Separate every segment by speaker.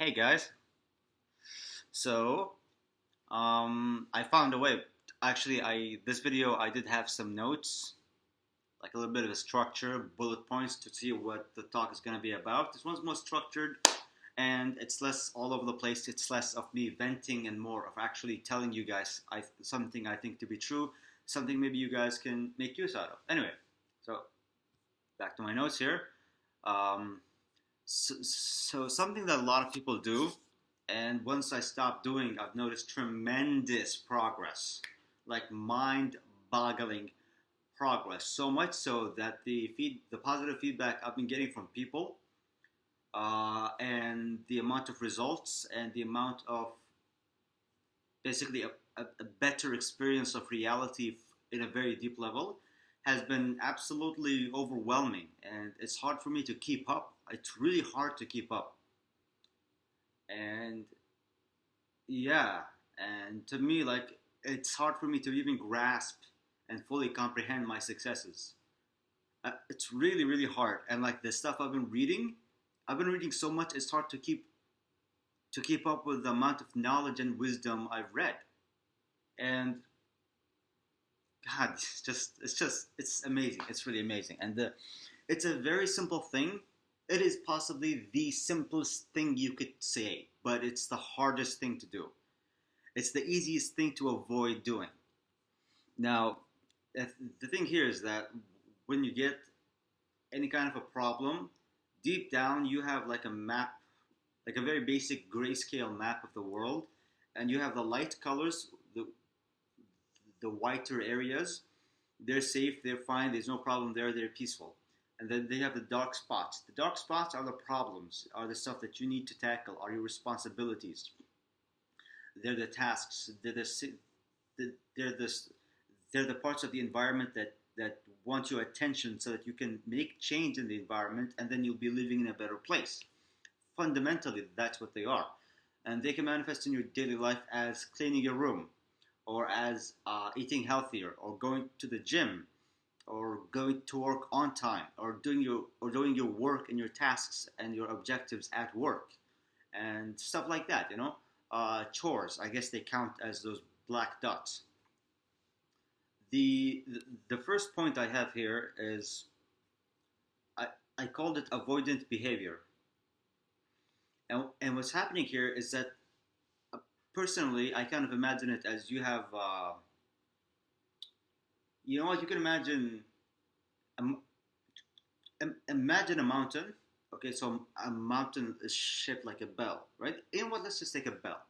Speaker 1: Hey guys, so I found a way. Actually, I this video I did have some notes, like a little bit of a structure, bullet points to see what the talk is going to be about. This one's more structured, and it's less all over the place. It's less of me venting and more of actually telling you guys something I think to be true, something maybe you guys can make use out of. Anyway, so back to my notes here. Um, so something that a lot of people do, and once I stopped doing, I've noticed tremendous progress, like mind-boggling progress. So much so that the positive feedback I've been getting from people, and the amount of results and the amount of basically a better experience of reality in a very deep level has been absolutely overwhelming, and it's hard for me to keep up. It's really hard to keep up, and yeah, and to me, like, it's hard for me to even grasp and fully comprehend my successes. It's really, really hard, and like the stuff I've been reading so much. It's hard to keep up with the amount of knowledge and wisdom I've read, and God, it's amazing. It's really amazing, and it's a very simple thing. It is possibly the simplest thing you could say, but it's the hardest thing to do. It's the easiest thing to avoid doing. Now, the thing here is that when you get any kind of a problem, deep down you have like a map, like a very basic grayscale map of the world, and you have the light colors, the whiter areas. They're safe, they're fine, there's no problem there, they're peaceful. And then they have the dark spots. The dark spots are the problems, are the stuff that you need to tackle, are your responsibilities. They're the tasks. They're the they're the parts of the environment that want your attention so that you can make change in the environment, and then you'll be living in a better place. Fundamentally, that's what they are, and they can manifest in your daily life as cleaning your room, or as eating healthier, or going to the gym, or going to work on time, or doing your work and your tasks and your objectives at work, and stuff like that. Chores. I guess they count as those black dots. The the first point I have here is I I called it avoidant behavior, and what's happening here is that uh, personally I kind of imagine it as you have you know what you can imagine. Um, Imagine a mountain. Okay, so a mountain is shaped like a bell, right? You know what? Let's just take a bell.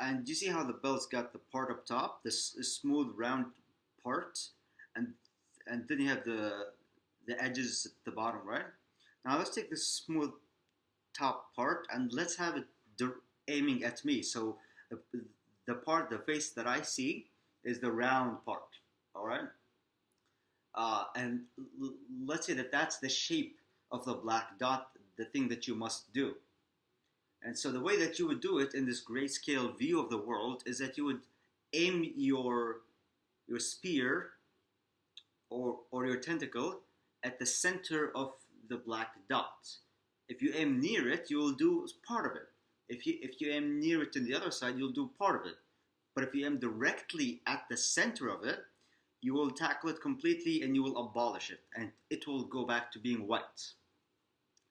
Speaker 1: And you see how the bell's got the part up top, this smooth round part, and then you have the edges at the bottom, right? Now let's take this smooth top part and let's have it aiming at me. So the, the face that I see is the round part, all right? And let's say that that's the shape of the black dot, the thing that you must do. And so the way that you would do it in this grayscale view of the world is that you would aim your spear or your tentacle at the center of the black dot. If you aim near it, you will do part of it. If you aim near it to the other side, you'll do part of it. But if you aim directly at the center of it, you will tackle it completely and you will abolish it, and it will go back to being white.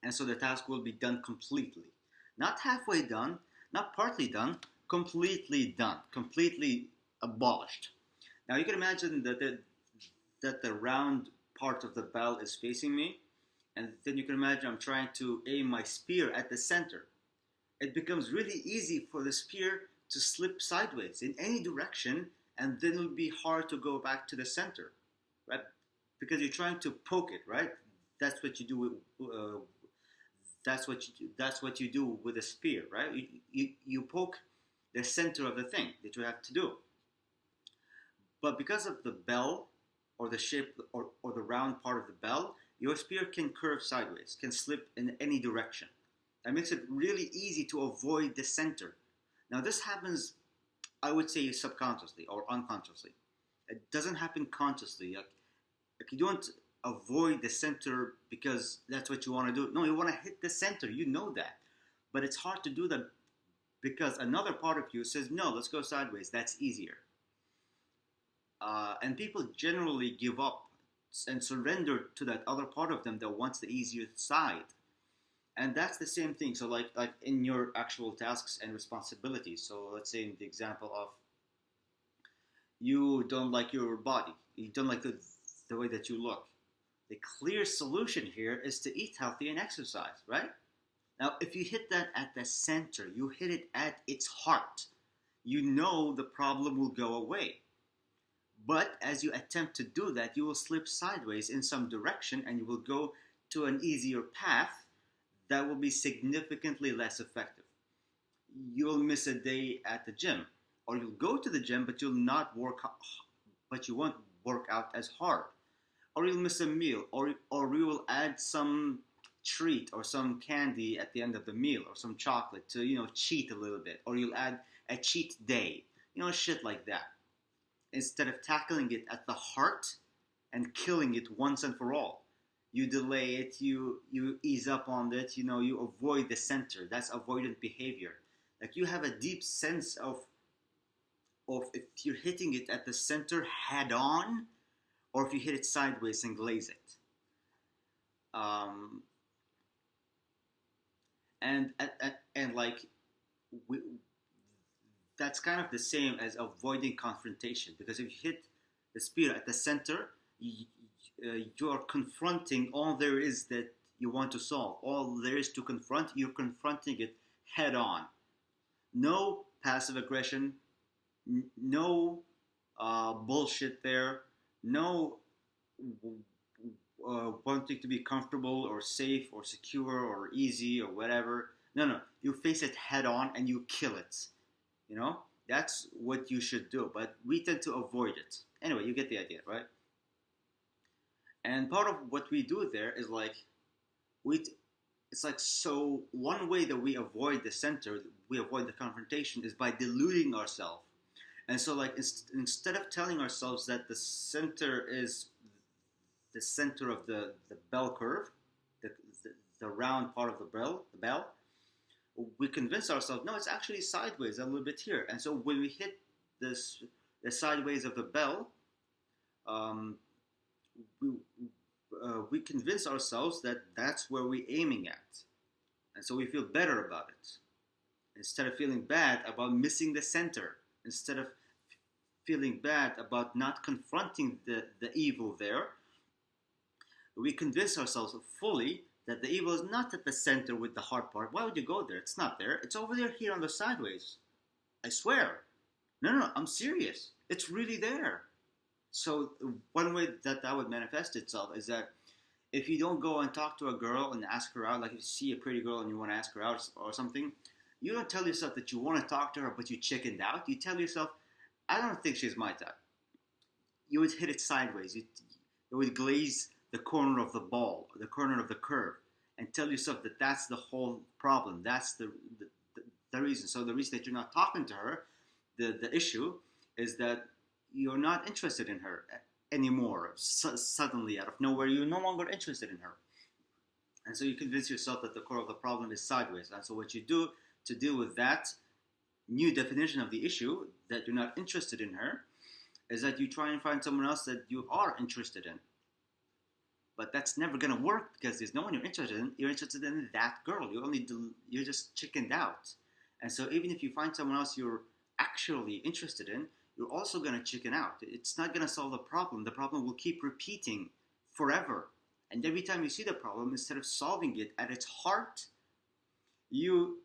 Speaker 1: And so the task will be done completely. Not halfway done, not partly done, completely done, completely abolished. Now you can imagine that the round part of the bell is facing me, and then you can imagine I'm trying to aim my spear at the center. It becomes really easy for the spear to slip sideways in any direction, and then it'll be hard to go back to the center, right? Because you're trying to poke it, right? That's what you do with, that's what you do with a spear, right? You poke the center of the thing that you have to do. But because of the bell, or the shape, or the round part of the bell, your spear can curve sideways, can slip in any direction. That makes it really easy to avoid the center. Now this happens, I would say, subconsciously or unconsciously. It doesn't happen consciously. Like you don't avoid the center because that's what you want to do. No, you want to hit the center. You know that. But it's hard to do that because another part of you says, no, let's go sideways. That's easier. And people generally give up and surrender to that other part of them that wants the easier side. And that's the same thing. So like in your actual tasks and responsibilities. So let's say in the example of you don't like your body, you don't like the way that you look. The clear solution here is to eat healthy and exercise, right? Now, if you hit that at the center, you hit it at its heart, you know the problem will go away. But as you attempt to do that, you will slip sideways in some direction and you will go to an easier path that will be significantly less effective. You'll miss a day at the gym, or you'll go to the gym, but you won't work out as hard, or you'll miss a meal, or you will add some treat or some candy at the end of the meal, or some chocolate to cheat a little bit, or you'll add a cheat day, shit like that. Instead of tackling it at the heart and killing it once and for all, you delay it, you ease up on it, you avoid the center. That's avoidant behavior. Like you have a deep sense of if you're hitting it at the center head on, or if you hit it sideways and glaze it. And like we, that's kind of the same as avoiding confrontation, because if you hit the spear at the center, you are confronting all there is that you want to solve. All there is to confront, you're confronting it head on. No passive aggression, no bullshit there, no wanting to be comfortable or safe or secure or easy or whatever. No, you face it head on and you kill it. That's what you should do, but we tend to avoid it. Anyway, you get the idea, right? And part of what we do there is it's like, so one way that we avoid the center, we avoid the confrontation, is by deluding ourselves. And so like instead of telling ourselves that the center is the center of the bell curve, the round part of the bell, we convince ourselves, no, it's actually sideways a little bit here. And so when we hit the sideways of the bell, we convince ourselves that that's where we're aiming at. And so we feel better about it. Instead of feeling bad about missing the center, instead of feeling bad about not confronting the evil there, we convince ourselves fully that the evil is not at the center with the hard part. Why would you go there? It's not there. It's over there here on the sideways. I swear. No, I'm serious. It's really there. So one way that would manifest itself is that if you don't go and talk to a girl and ask her out, like if you see a pretty girl and you want to ask her out or something, you don't tell yourself that you want to talk to her but you chickened out. You tell yourself, I don't think she's my type. You would hit it sideways. You would glaze the corner of the ball, the corner of the curve, and tell yourself that that's the whole problem. That's the reason. So the reason that you're not talking to her, the issue is that you're not interested in her anymore. Suddenly, out of nowhere, you're no longer interested in her. And so you convince yourself that the core of the problem is sideways. And so what you do to deal with that new definition of the issue, that you're not interested in her, is that you try and find someone else that you are interested in. But that's never going to work because there's no one you're interested in. You're interested in that girl. You're just chickened out. And so even if you find someone else you're actually interested in, you're also going to chicken out. It's not going to solve the problem. The problem will keep repeating forever. And every time you see the problem, instead of solving it at its heart, you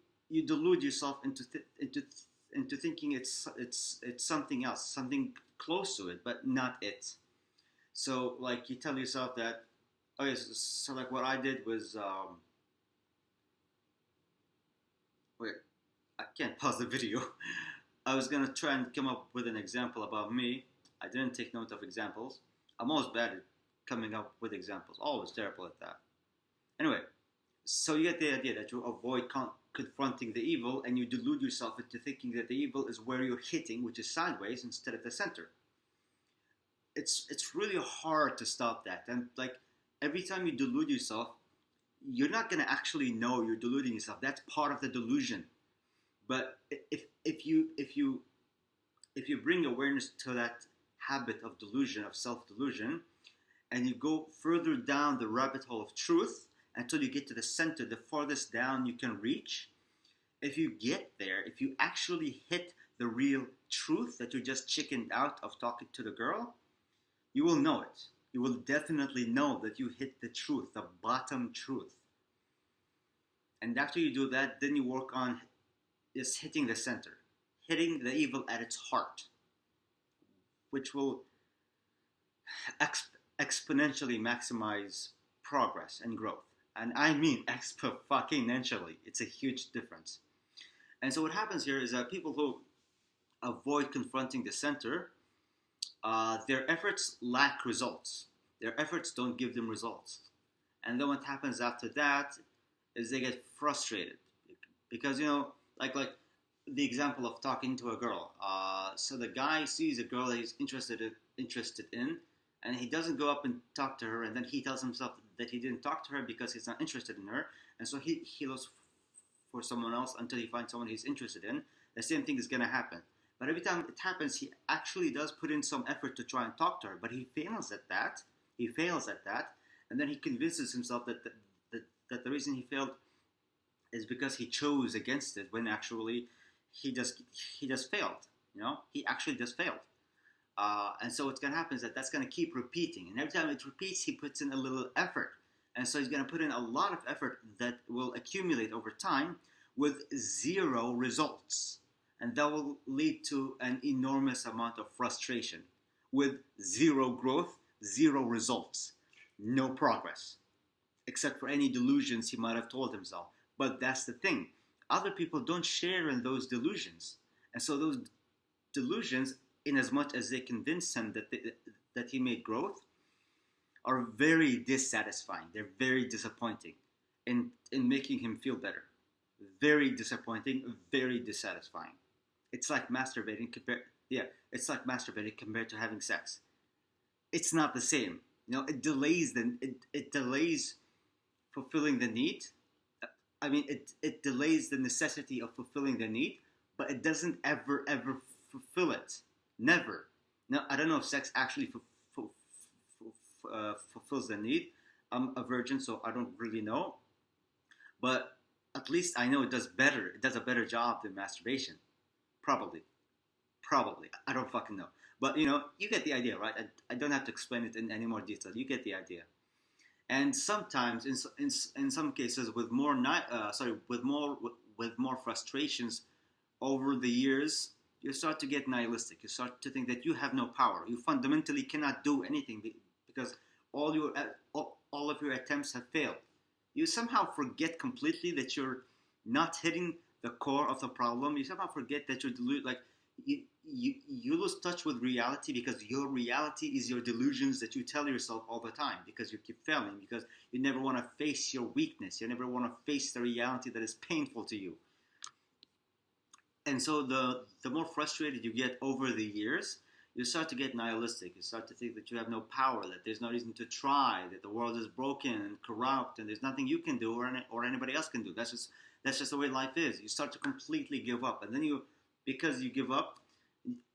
Speaker 1: delude yourself into thinking it's something else, something close to it, but not it. So like you tell yourself that, okay, so like what I did was, wait, I can't pause the video. I was going to try and come up with an example about me. I didn't take note of examples. I'm always bad at coming up with examples. Always terrible at that. Anyway, so you get the idea that you avoid confronting the evil and you delude yourself into thinking that the evil is where you're hitting, which is sideways instead of the center. It's really hard to stop that. And like every time you delude yourself, you're not going to actually know you're deluding yourself. That's part of the delusion. But if you bring awareness to that habit of delusion, of self-delusion, and you go further down the rabbit hole of truth until you get to the center, the farthest down you can reach, if you get there, if you actually hit the real truth that you just chickened out of talking to the girl, you will know it. You will definitely know that you hit the truth, the bottom truth. And after you do that, then you work on just hitting the center, hitting the evil at its heart, which will exponentially maximize progress and growth. And I mean exponentially. It's a huge difference. And so what happens here is that people who avoid confronting the center, their efforts lack results. Their efforts don't give them results. And then what happens after that is they get frustrated. Because, like the example of talking to a girl. So the guy sees a girl that he's interested in, and he doesn't go up and talk to her, and then he tells himself that he didn't talk to her because he's not interested in her, and so he looks for someone else until he finds someone he's interested in. The same thing is going to happen. But every time it happens, he actually does put in some effort to try and talk to her, but he fails at that. And then he convinces himself that the reason he failed is because he chose against it, when actually he just failed. He actually just failed. And so what's going to happen is that's going to keep repeating. And every time it repeats, he puts in a little effort. And so he's going to put in a lot of effort that will accumulate over time with zero results. And that will lead to an enormous amount of frustration with zero growth, zero results, no progress, except for any delusions he might have told himself. But that's the thing. Other people don't share in those delusions. And so those delusions, in as much as they convince him that he made growth, are very dissatisfying. They're very disappointing in making him feel better. Very disappointing, very dissatisfying. It's like masturbating compared to having sex. It's not the same. It delays fulfilling the need. It delays the necessity of fulfilling the need, but it doesn't ever fulfill it. Never. Now, I don't know if sex actually fulfills the need. I'm a virgin, so I don't really know. But at least I know it does better. It does a better job than masturbation. Probably. I don't fucking know. But, you get the idea, right? I don't have to explain it in any more detail. You get the idea. And sometimes, in some cases, with more frustrations over the years, you start to get nihilistic. You start to think that you have no power. You fundamentally cannot do anything because all of your attempts have failed. You somehow forget completely that you're not hitting the core of the problem. You somehow forget that you're you lose touch with reality, because your reality is your delusions that you tell yourself all the time, because you keep failing, because you never want to face your weakness. You never want to face the reality that is painful to you. And so the more frustrated you get over the years, you start to get nihilistic. You start to think that you have no power, that there's no reason to try, that the world is broken and corrupt, and there's nothing you can do or anybody else can do. That's just the way life is. You start to completely give up. And then because you give up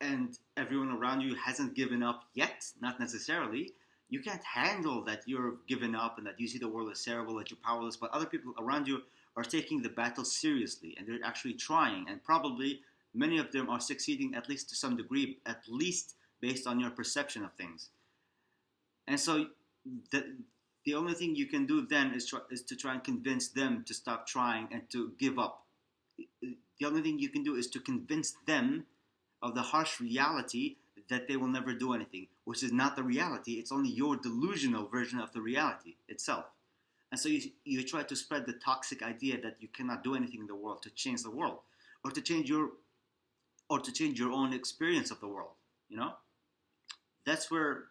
Speaker 1: and everyone around you hasn't given up yet, not necessarily, you can't handle that you're given up and that you see the world as terrible, that you're powerless, but other people around you are taking the battle seriously, and they're actually trying, and probably many of them are succeeding, at least to some degree, at least based on your perception of things. And so the only thing you can do then is to try and convince them to stop trying and to give up. The only thing you can do is to convince them of the harsh reality that they will never do anything, which is not the reality. It's only your delusional version of the reality itself. And so you try to spread the toxic idea that you cannot do anything in the world to change the world, or to change your own experience of the world. That's where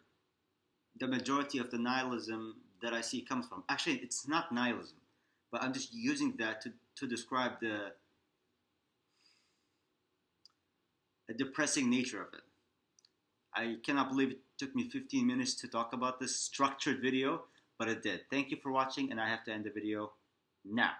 Speaker 1: the majority of the nihilism that I see comes from. Actually, it's not nihilism, but I'm just using that to describe the depressing nature of it. I cannot believe it took me 15 minutes to talk about this structured video, but it did. Thank you for watching, and I have to end the video now.